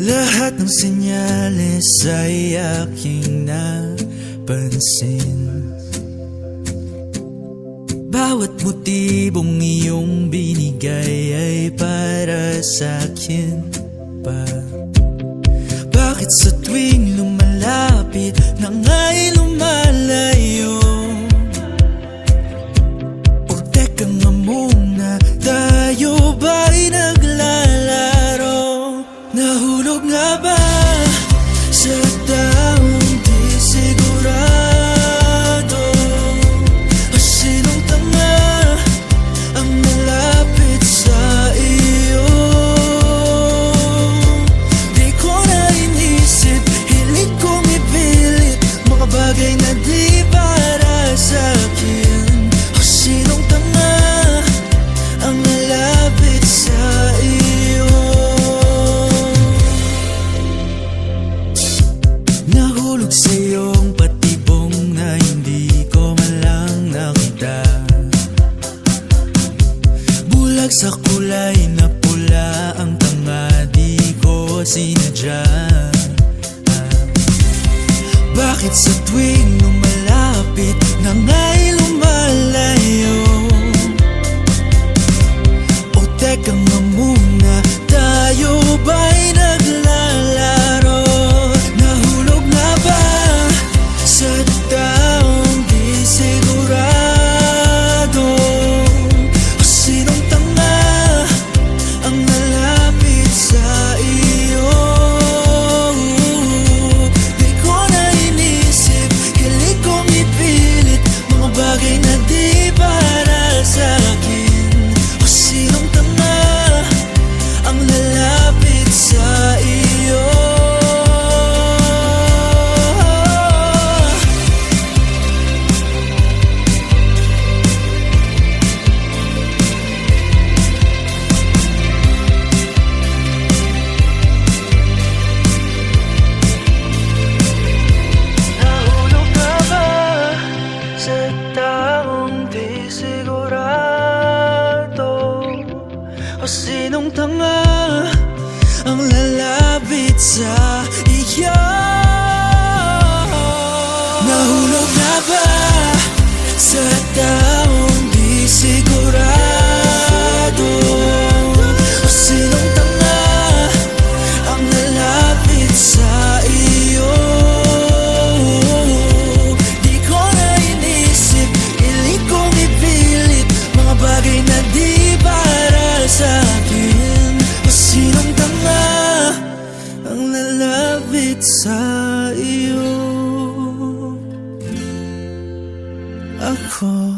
Lahat ng senyales ay aking napansin. Bawat motibong iyong binigay ay para sa'kin pa. Bakit sa tuwing lumalapit nang ay lumalayo? O teka nga muna, tayo ba'y naglalaro? Nahulog nga ba sa taong di sigurado? O sinong tanga ang nalapit sa iyo? Di ko na inisip, hilig kong ipilit mga bagay na di para sa'kin. O sinong tanga ang nalapit sa iyo? Nahulog sa iyong patibong na hindi ko man lang nakita. Bulag sa kulay na pula ang tanga, di ko sinadya. Bakit sa tuwing lumalapit nang ay lumalayo? O teka nga muna, tayo ba'y naglalaro? Nahulog na ba sa taong di sigurado? O sinong tanga ang nalapit sa iyo? Di ko na inisip, hilig kong ipilit mga bagay na di para sa'kin. O sinong tanga ang lalapit sa iyo? Nahulog na ba sa taong di sigurado? O sinong tanga ang lalapit sa iyo? Nahulog na ba sa taong di sigurado? O sinong tanga ang lalapit sa iyo? Di ko na inisip, hilig kong ipilit mga bagay na di para sa'kin. O sinong tanga ang lalapit sa iyo? Ako